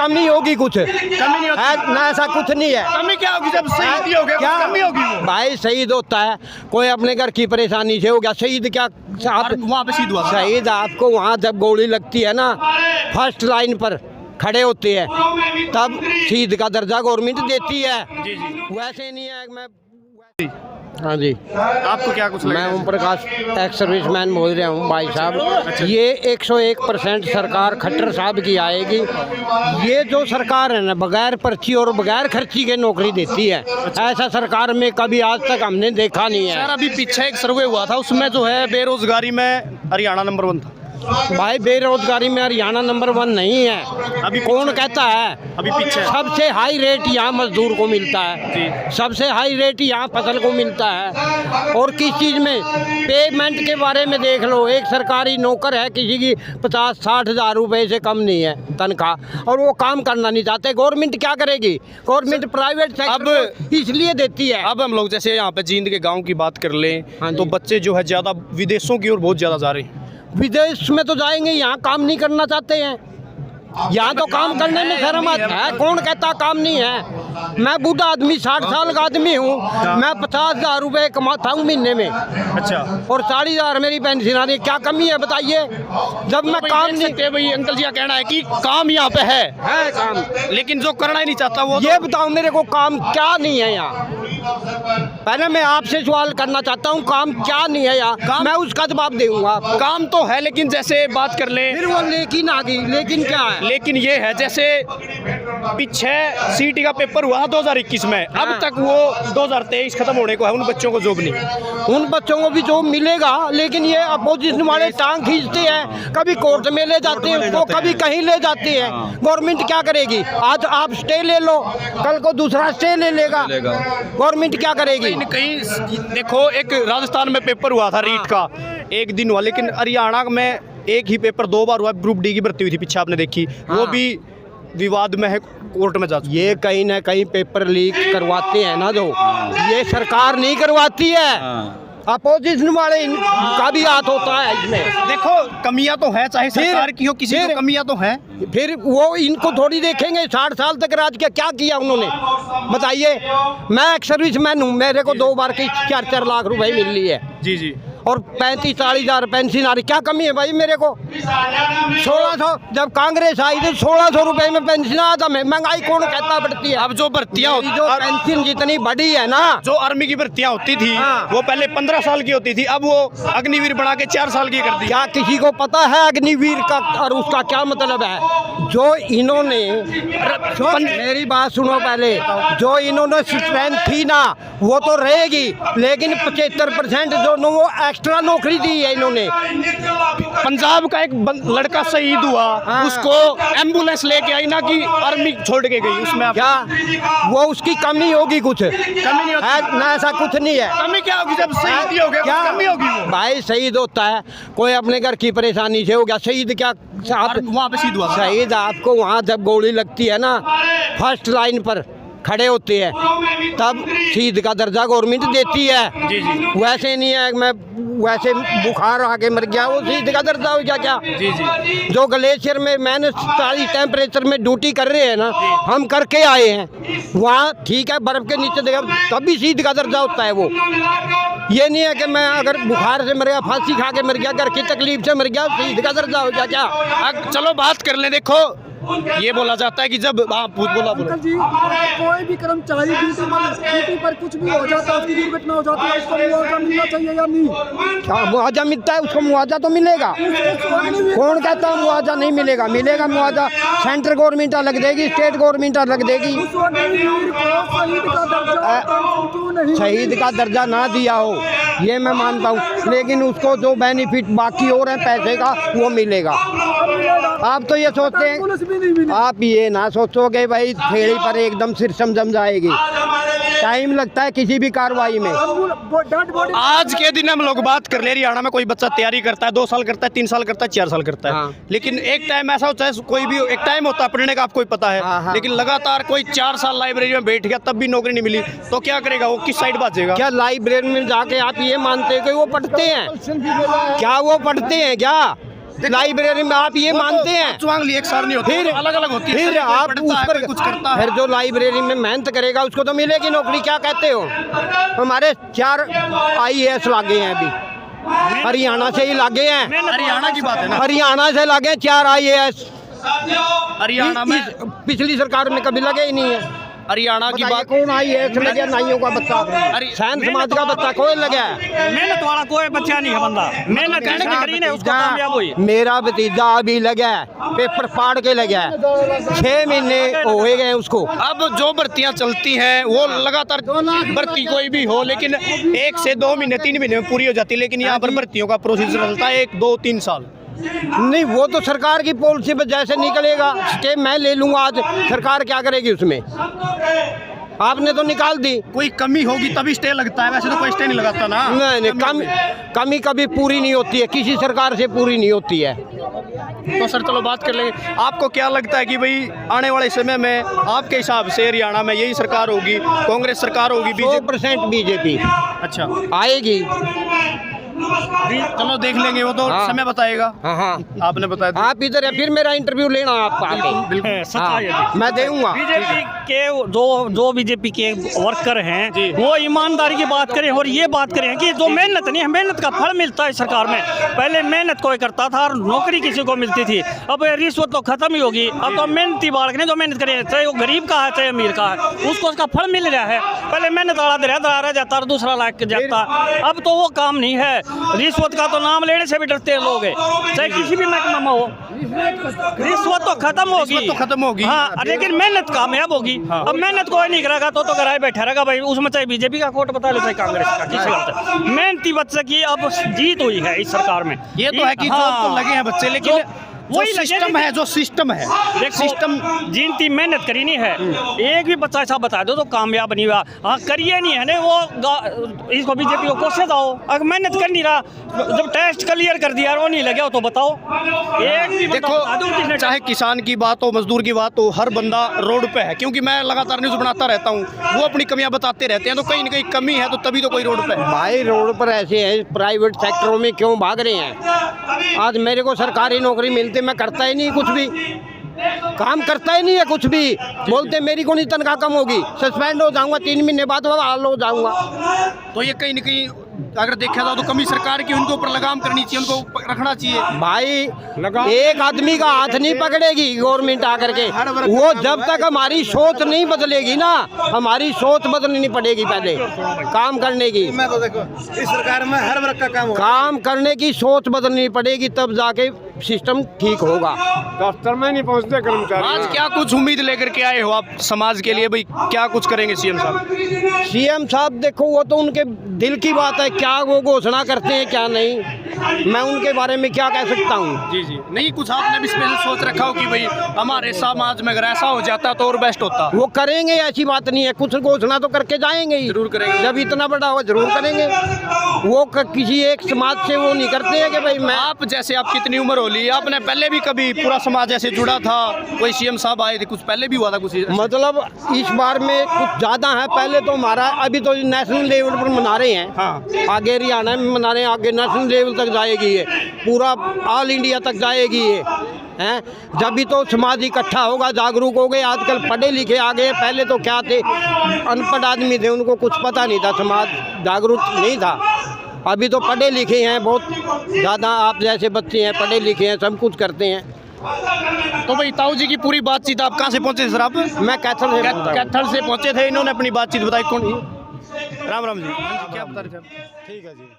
कमी होगी कुछ, कमी नहीं होती ना, ऐसा कुछ नहीं है। कमी क्या होगी जब शहीद ही हो गया, क्या कमी होगी वो? भाई शहीद होता है कोई अपने घर की परेशानी से हो गया शहीद, क्या आप वहाँ पे शहीद हुआ था। शहीद आपको वहाँ जब गोली लगती है ना, फर्स्ट लाइन पर खड़े होते हैं, तब शहीद का दर्जा गवर्नमेंट देती है। जी जी। वैसे नहीं है मैं। हाँ जी, आपको क्या कुछ मैं लगता ओम प्रकाश एक्स सर्विसमैन बोल रहा हूँ भाई साहब। ये 101% सरकार खट्टर साहब की आएगी। ये जो सरकार है ना, बगैर पर्ची और बगैर खर्ची के नौकरी देती है। ऐसा सरकार में कभी आज तक हमने देखा नहीं है। सर अभी पीछे एक सर्वे हुआ था, उसमें जो है बेरोजगारी में हरियाणा नंबर 1 था। भाई बेरोजगारी में हरियाणा नंबर 1 नहीं है। अभी कौन कहता है? अभी पीछे है। सबसे हाई रेट यहाँ मजदूर को मिलता है जी। सबसे हाई रेट यहाँ फसल को मिलता है। और किस चीज़ में पेमेंट के बारे में देख लो, एक सरकारी नौकर है, किसी की 50-60 हज़ार रुपये से कम नहीं है तनख्वाह, और वो काम करना नहीं चाहते। गवर्नमेंट क्या करेगी? गवर्नमेंट प्राइवेट सेक्टर इसलिए देती है। अब हम लोग जैसे यहाँ पे जींद के गांव की बात कर लें, हाँ तो जी। बच्चे जो है ज़्यादा विदेशों की ओर बहुत ज़्यादा जा रहे हैं। विदेश में तो जाएंगे, यहाँ काम नहीं करना चाहते हैं। यहाँ तो काम करने में शर्म आता है। कौन कहता काम नहीं है? मैं बूढ़ा आदमी, 60 साल का आदमी हूँ। मैं 50,000 रुपये कमाता हूँ महीने में, अच्छा। और 40,000 मेरी पेंशन आ रही है। क्या कमी है बताइए? जब मैं काम नहीं सकते भाई, अंकल जी का कहना है कि काम यहाँ पे है काम, लेकिन जो करना ही नहीं चाहता वो ये बताओ मेरे को काम क्या नहीं है यहाँ? पहले मैं आपसे सवाल करना चाहता हूँ, काम क्या नहीं है यहाँ? मैं उसका जवाब दूंगा। काम तो है, लेकिन जैसे बात कर लें, फिर वो लेकिन आ गई। लेकिन क्या है? लेकिन ये है जैसे पीछे सीटी का पेपर हुआ 2021 में, अब हाँ। तक वो 2023 खत्म होने को है, उन बच्चों को जॉब नहीं। उन बच्चों को भी जॉब मिलेगा, लेकिन ये अपोजिशन वाले टांग खींचते हैं। कभी कोर्ट में ले जाते हैं उसको, कभी कहीं ले जाते हैं। गवर्नमेंट क्या करेगी? आज आप स्टे ले लो, कल को दूसरा स्टे ले लेगा। गवर्नमेंट क्या करेगी? कहीं देखो, एक राजस्थान में पेपर हुआ था रीट का, एक दिन हुआ, लेकिन हरियाणा में एक ही पेपर 2 बार हुआ। ग्रुप डी की भर्ती हुई थी पीछे, आपने देखी, वो भी विवाद में है, कोर्ट में जा चुकी। ये कहीं ना कहीं पेपर लीक करवाते हैं ना, जो ये सरकार नहीं करवाती है, अपोजिशन वाले का भी हाथ होता है इसमें। देखो कमियां तो है, चाहे सरकार की हो, किसी की कमियां तो हैं। फिर वो इनको थोड़ी देखेंगे। 60 साल तक राज किया, क्या किया उन्होंने बताइए? मैं एक सर्विसमैन हूँ, मेरे को 2 बार की 4-4 लाख रुपए मिल रही है जी जी। और 35-40 हज़ार पेंशन आ रही। क्या कमी है भाई मेरे को? 1600 जब कांग्रेस आई तो 1600 रुपए में पेंशन आया था। महंगाई कौन कहता बढ़ती है? अब जो भर्तियां जो पेंशन जितनी बढ़ी है ना, जो आर्मी की भर्तियां होती थी, हाँ। वो पहले 15 साल की होती थी, अब वो अग्निवीर बना के 4 साल की कर दी। क्या किसी को पता है अग्निवीर का और उसका क्या मतलब है? जो इन्होंने मेरी बात सुनो पहले, जो इन्होंने स्ट्रेंथ थी ना, वो तो रहेगी, लेकिन 75% जो वो एक्स्ट्रा नौकरी दी है इन्होंने। पंजाब का एक लड़का शहीद हुआ, हाँ। उसको एम्बुलेंस लेके आई ना कि आर्मी छोड़ के गई, उसमें आप क्या वो उसकी कमी होगी कुछ? कमी नहीं होती ना, ऐसा कुछ नहीं है। कमी क्या होगी जब शहीद ही हो गया, क्या कमी होगी वो? भाई शहीद होता है कोई अपने घर की परेशानी से हो गया शहीद, क्या आप वहाँ पे शहीद हुआ था। शहीद आपको वहाँ जब गोली लगती है ना, फर्स्ट लाइन पर खड़े होते हैं, तब शहीद का दर्जा गवर्नमेंट देती है। जी जी। वैसे नहीं है मैं वैसे बुखार आके मर गया वो शहीद का दर्जा हो गया क्या? जी जी। जो ग्लेशियर में -40 टेम्परेचर में ड्यूटी कर रहे हैं ना, हम करके आए हैं वहाँ, ठीक है, बर्फ के नीचे देखा तभी शहीद का दर्जा होता है वो। ये नहीं है कि मैं अगर बुखार से मर गया, फांसी खा के मर गया, घर की तकलीफ से मर गया, शहीद का दर्जा हो गया क्या? अब चलो बात कर ले। देखो ये बोला जाता है कि जब बोला अंकल जी, कोई भी कर्मचारी ड्यूटी पर कुछ भी हो जाता है, उसकी दुर्घटना हो जाती है, उसको मुआवजा मिलना चाहिए या नहीं? क्या मुआवजा मिलता है? उसको मुआवजा तो मिलेगा। कौन कहता है मुआवजा नहीं मिलेगा? मिलेगा मुआवजा। सेंट्रल गवर्नमेंट अलग देगी, स्टेट गवर्नमेंट अलग देगी। शहीद का दर्जा ना दिया हो ये मैं मानता हूँ, लेकिन उसको जो बेनिफिट बाकी हो रहे हैं पैसे का, वो मिलेगा। आप तो ये सोचते हैं, आप ये ना सोचोगे भाई थेड़ी पर एकदम सिरसम जम जाएगी। टाइम लगता है किसी भी कार्रवाई में। आज के दिन हम लोग बात कर ले, हरियाणा में कोई बच्चा तैयारी करता है, 2 साल करता है, 3 साल करता है, 4 साल करता है। हाँ। लेकिन एक टाइम ऐसा होता है, कोई भी एक टाइम होता है पढ़ने का, आपको ही पता है। हाँ। लेकिन लगातार कोई 4 साल लाइब्रेरी में बैठ गया, तब भी नौकरी नहीं मिली, तो क्या करेगा वो? किस साइड भागेगा? क्या लाइब्रेरी में जाके आप ये मानते हैं कि वो पढ़ते हैं? क्या वो पढ़ते हैं क्या? लाइब्रेरी में आप ये मानते हैं? चुवांगली एक सार नहीं होती, फिर अलग अलग होती है। फिर कोई आप पढ़ता उस है, पर कोई कुछ करता है। फिर जो लाइब्रेरी में मेहनत करेगा उसको तो मिलेगी नौकरी। क्या कहते हो? हमारे 4 IAS लागे हैं अभी, हरियाणा से ही लागे हैं। हरियाणा की बात है ना, हरियाणा से लागे 4 IAS। हरियाणा में पिछली सरकार में कभी लगे ही नहीं है। हरियाणा की बात। कौन IAS लगे? नाइयों का बच्चा, सैन समाज का बच्चा कोई लगा है? मेहनत वाला कोई बच्चा नहीं है बंदा, मेहनत करी ने उसको कामयाब हुई। मेरा भतीजा अभी लगा है, पेपर फाड़ के लगा है, 6 महीने हो गए उसको। अब जो भर्तियां चलती हैं वो लगातार भर्ती कोई भी हो, लेकिन 1 से 2 महीने 3 महीने में पूरी हो जाती है। लेकिन यहाँ पर भर्तियों का प्रोसीजर चलता है 1, 2, 3 साल। नहीं, वो तो सरकार की पॉलिसी पे जैसे निकलेगा, स्टे मैं ले लूंगा आज, सरकार क्या करेगी उसमें? आपने तो निकाल दी। कोई कमी होगी तभी स्टे लगता है, वैसे तो कोई स्टे नहीं लगाता ना। नहीं, कमी कभी पूरी नहीं होती है, किसी सरकार से पूरी नहीं होती है। तो सर चलो बात कर लेंगे। आपको क्या लगता है कि भाई आने वाले समय में आपके हिसाब से हरियाणा में यही सरकार होगी, कांग्रेस सरकार होगी, 100% बीजेपी अच्छा आएगी? चलो देख लेंगे, वो तो हाँ। समय बताएगा। हाँ, आपने बताया आप इधर है, फिर मेरा इंटरव्यू लेना आप आके। सच्चाई है हाँ, मैं दूंगा। बीजेपी के जो बीजेपी के वर्कर हैं वो ईमानदारी की बात करें और ये बात करें कि जो मेहनत नहीं है, मेहनत का फल मिलता है सरकार में। पहले मेहनत कोई करता था और नौकरी किसी को मिलती थी, अब रिश्वत तो खत्म ही होगी। अब तो मेहनती बालक ने जो मेहनत करे, चाहे वो गरीब का है चाहे अमीर का है, उसको उसका फल मिल रहा है। पहले मेहनत वाला रह जाता और दूसरा लायक जाता, अब तो वो काम नहीं है। रिश्वत का तो नाम लेने से भी डरते हैं लोग, चाहे किसी भी महकमा में हो। रिश्वत तो खत्म होगी, हाँ, लेकिन मेहनत कामयाब होगी। अब मेहनत कोई नहीं करेगा तो घराए बैठा रहेगा भाई, उसमें चाहे बीजेपी का कोट बता लो चाहे कांग्रेस का, किसी का। मेहनती बच्चे की अब जीत हुई है इस सरकार में। ये तो है कि जॉब तो लगे हैं बच्चे, लेकिन वही सिस्टम है, जो सिस्टम है, सिस्टम जिनकी मेहनत करी नहीं है, एक भी बच्चा ऐसा बता दो तो कामयाब नहीं हुआ। हाँ, करिए नहीं है ना वो, इसको बीजेपी को कोशिश आओ, अगर मेहनत कर नहीं रहा, जब टेस्ट क्लियर कर दिया वो नहीं लगे तो बताओ। एक भी देखो, चाहे किसान की बात हो, मजदूर की बात हो, हर बंदा रोड पे है। क्योंकि मैं लगातार न्यूज़ बनाता रहता हूँ, वो अपनी कमियां बताते रहते हैं, तो कहीं ना कहीं कमी है तो तभी तो कोई रोड पे है। भाई रोड पर ऐसे हैं, प्राइवेट सेक्टरों में क्यों भाग रहे हैं? आज मेरे को सरकारी नौकरी मिलती, मैं करता ही नहीं कुछ भी, काम करता ही नहीं है कुछ भी। बोलते मेरी को नहीं तनख्वाह कम होगी, सस्पेंड हो जाऊंगा, 3 महीने बाद हाल हो जाऊंगा। तो ये कहीं ना कहीं अगर देखा जाए तो कमी सरकार की, उनको ऊपर लगाम करनी चाहिए, उनको रखना चाहिए। भाई एक आदमी का हाथ नहीं पकड़ेगी गवर्नमेंट आकर के, वो जब तक हमारी सोच नहीं बदलेगी ना, हमारी सोच बदलनी पड़ेगी पहले काम करने की। मैं तो देखो इस सरकार में हर वर्ग का काम होगा, काम करने की सोच बदलनी पड़ेगी, तब जाके सिस्टम ठीक होगा। दफ्तर में नहीं पहुंचते कर्मचारी। आज क्या कुछ उम्मीद लेकर के आए हो आप समाज के लिए, भाई क्या कुछ करेंगे सीएम साहब? सीएम साहब देखो, वो तो उनके दिल की बात है, क्या वो घोषणा करते हैं क्या नहीं, मैं उनके बारे में क्या कह सकता हूँ। जी जी, नहीं कुछ आपने भी स्पेशल सोच रखा हो कि भाई हमारे समाज में अगर ऐसा हो जाता तो और बेस्ट होता? वो करेंगे, ऐसी बात नहीं है, कुछ घोषणा तो करके जाएंगे ही, जरूर करेंगे। जब इतना बड़ा होगा जरूर करेंगे। वो किसी एक समाज से वो नहीं करते हैं कि भाई मैं। आप जैसे आप कितनी उम्र हो ली, आपने पहले भी कभी पूरा समाज ऐसे जुड़ा था, कोई सीएम साहब आए थे, कुछ पहले भी हुआ था कुछ? मतलब इस बार में कुछ ज़्यादा है, पहले तो हमारा अभी तो नेशनल लेवल पर मना रहे हैं, हाँ। आगे हरियाणा में मना रहे हैं, आगे नेशनल लेवल तक जाएगी ये, पूरा ऑल इंडिया तक जाएगी ये हैं। जब भी तो समाज इकट्ठा होगा, जागरूक हो गए, आजकल पढ़े लिखे आ गए, पहले तो क्या थे, अनपढ़ आदमी थे, उनको कुछ पता नहीं था, समाज जागरूक नहीं था। अभी तो पढ़े लिखे हैं बहुत ज़्यादा, आप जैसे बच्चे हैं पढ़े लिखे हैं, सब कुछ करते हैं। तो भाई ताऊ जी की पूरी बातचीत आप कहाँ से पहुँचे सर? आप मैं कैथल से पहुँचे थे, इन्होंने अपनी बातचीत बताई। कौन? राम राम जी, क्या बता रहे थे? ठीक है जी।